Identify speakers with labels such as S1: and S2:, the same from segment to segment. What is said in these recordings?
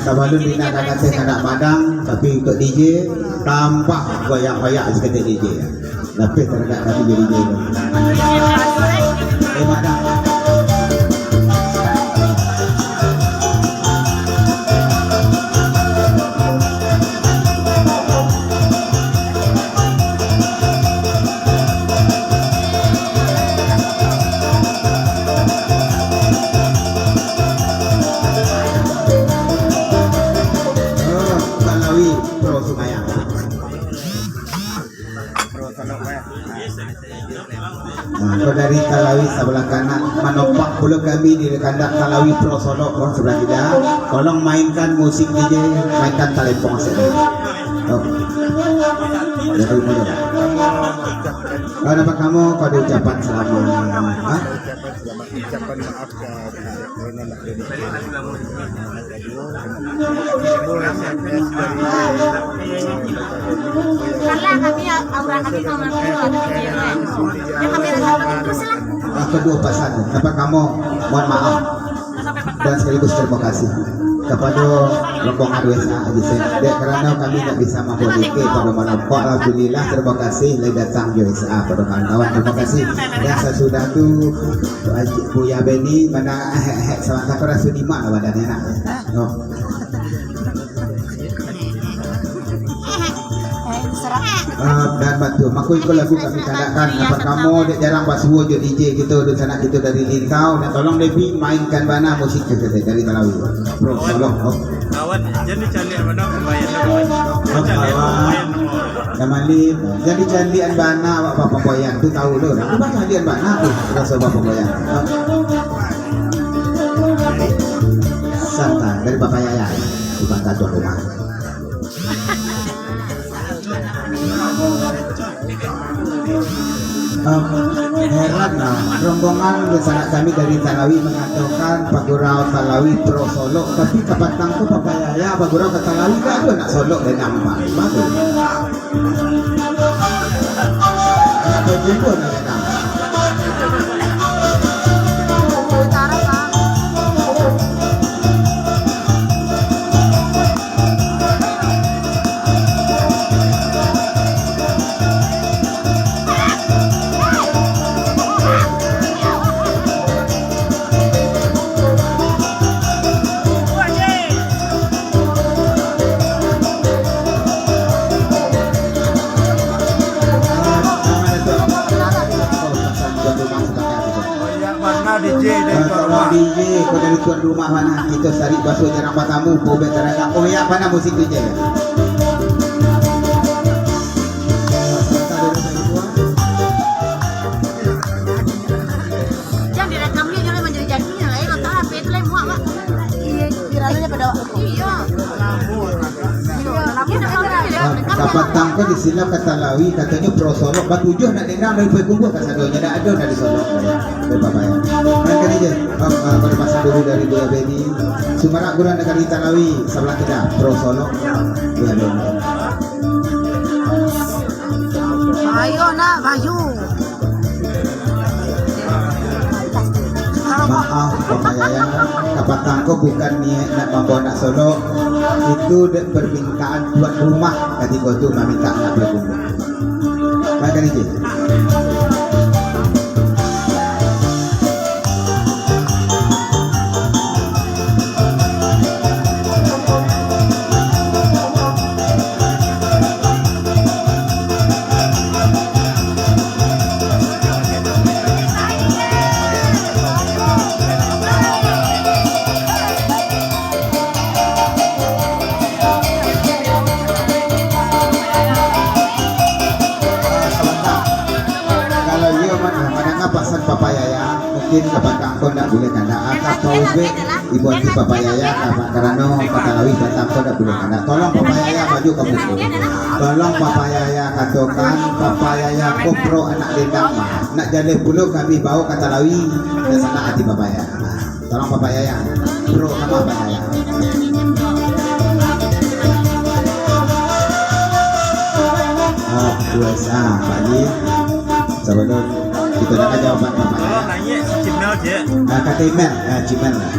S1: Sabalun dina kadang saya padang tapi untuk DJ tampak koyak-koyak seperti DJ ya. Tapi terdekat kami jadi DJ. Madang. Dari Talawi sebelah kanan menopang pulau kami di kandak Talawi Pro Solo sebelah kita. Tolong mainkan musik DJ, mainkan telepon saya. Oh. Dari mana? Kalau dapat kamu kau ada ucapan selamat. Hah?
S2: Ucapan maaf karena nak jadi.
S3: Karena kami aura kami nomor
S1: kedua pasan dapat kamu mohon maaf dan sekaligus terima kasih kepada rombongan WSA Adisen karena kami tidak bisa membolehkan pada malam kok. Alhamdulillah terima kasih lai datang di WSA pada kawan-kawan, terima kasih. Dan sesudah itu Buya Beni mana sama tak rasa di mana badannya nak. Dan batu makui ko lagu kami tandakan dapat kamu dek jarang basuh je DJ gitu di sana gitu dari Lintau dan tolong Devi mainkan bana musik kita dari Talawi bro tolong
S4: kawan jadi cari mana pembayaran
S1: Damali jadi candian bana bapak pembayaran tu tahu lo dah apa candian bana tu rasa bapak pembayaran santai dari bapak Yaya bukan tuan rumah. Heran rombongan bersama kami dari Talawi mengatakan Pagurau Talawi Pro Solo, tapi kapatang tu papayaya Pagurau ke Talawi kan ada nak Solo dan nampak bagus. Apa jumpa nak datang? DJ kau dari tuan rumah mana kita cari basuh jarang tamu pobet terangkan oh ya mana musik DJ ya
S3: yang direkamnya juga menjadi jadinya lah ya tak HP itu lah muak pak iya viralnya pada iya
S1: dapat tangkap di sini kata Talawi katanya Pro Solo batujuh nak dengar dari kumpul kan sadonya dah ada dari Solo dari bapak ya kan aja pada masa dulu dari Buya Beni Sumarak Gurang negara Talawi sebelah kita Pro Solo Buya Beni
S3: ayo nak baju
S1: maaf Bapak Yaya dapat tangkap bukan niat nak membawa nak Solo itu permintaan tuan rumah ketika itu meminta anak berkumpul makan ini mungkin dapat kangkon tak boleh kanda akak taube ibu anti Papa Yaya karena kata Lawi datang kau tak boleh kanda tolong Papa Yaya maju ke buku tolong Papa Yaya katakan Papa Yaya kopro anak dendang nak jadi bulu kami bawa kata Lawi ke sana hati Papa Yaya tolong Papa Yaya pro sama Papa Yaya oh USA Pak Ji sahabat kita nak jawaban Papa Yaya
S4: nanya Cimel je
S1: kata email Cimel lah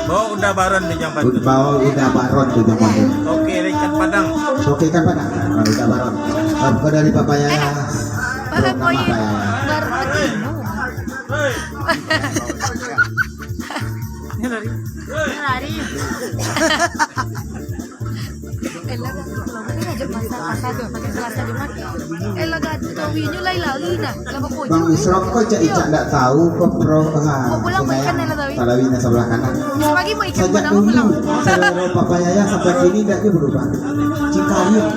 S4: bawa Udah baron di jam
S1: Udah bawa udah baron tuh jamannya.
S4: Oke, ikan padang.
S1: Oke kan pada udah baron. Kau dari papaya ya.
S3: Baru
S1: Nama
S3: koin.
S1: papaya.
S3: Baru ketemu.
S4: Ini lari.
S3: Lari. Elah kalau ini aja pasar tuh pakai Selasa Jumat. Elah gato winyo lagi dah. Lama ko.
S1: Bang Isrok kok cak icak tak tahu kok pro
S3: pulang makan ya, Tawi.
S1: Talawi sebelah kanan.
S3: Pagi mau ikan
S1: Sejak
S3: padang
S1: dulu
S3: pulang.
S1: seluruh papaya ya sampai kini tidak dia berubah. Cingkarium.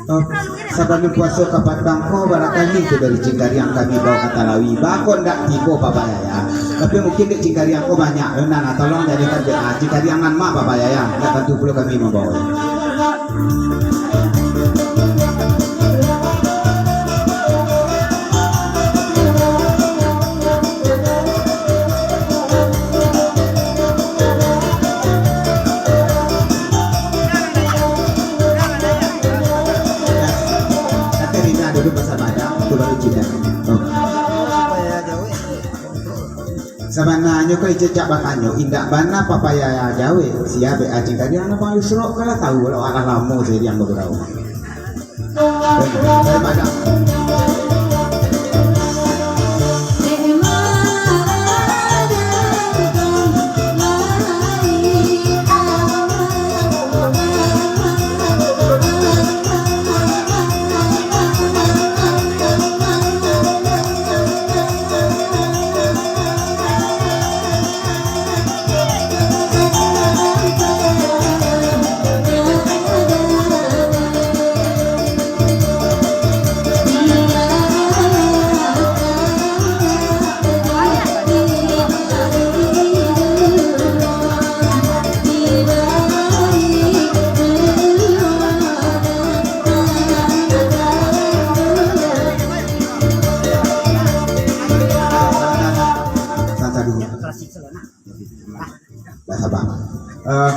S1: Oh, sebelum puasa ke Patangko barangkali itu dari Cingkariang kami bawa ke Talawi. Bakon tak tipu papaya ya. Tapi mungkin di Cingkariang ko banyak. Nah, tolong jadikan Cingkariangan mak papaya ya. Tak tentu perlu kami membawa. Nanti Rina dulu pasar Padang, itu baru Cina. Oh. Sebenarnya kau jejak bakanyo, indak bana papaya ya jawe, siapa acing tadi anak bang Yusro kalau tahu kalau arah lamo saya yang beberapa. Dari Padang.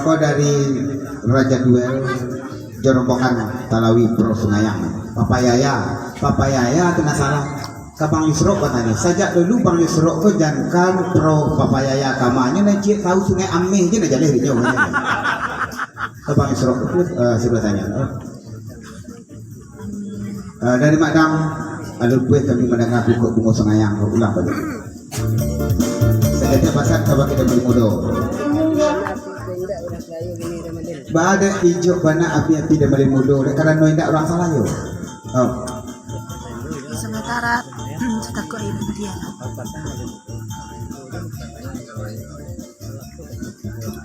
S1: Kau dari Raja Duel Jorombokan Talawi Pro Sungayang papaya kena salah ke Bang Yusro katanya sajak dulu Bang Yusro kau jangan pro papaya kamanya nanti tahu Sungai Ameh je nak jalan hijau ke Bang Yusro sudah tanya dari Madam ada buat kami mendengar buku bunga Sungayang ulang balik sajak pasar coba kita beli modal. Bada hijau bana api-api dan balik mudo karena tidak orang salah yo. Oh.
S3: Sementara kita kok ibu dia.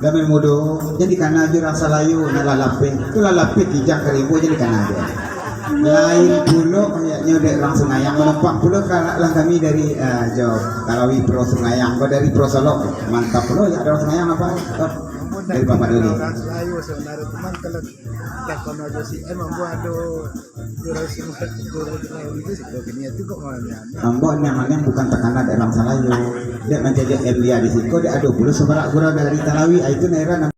S1: Gamil mudo jadi karena aja rasa layu nalalapin itu lalapin dijak keribu jadi karena aja lain pulau kayaknya udah orang Sungayang menumpang pulau kalau kami dari jauh Talawi Pro Sungayang kau dari Pro Solo mantap pulau ya ada orang Sungayang apa dari Bapak Doli.
S2: Orang Selayu sebenarnya teman kalau tak kono aja sih membuat durasi semua itu sih begini itu kok mana.
S1: Ambon namanya bukan tekanan dari orang Salayu. Dia menjadi MBA di situ. Dia ada puluh sebarak gurau dari Talawi itu daerah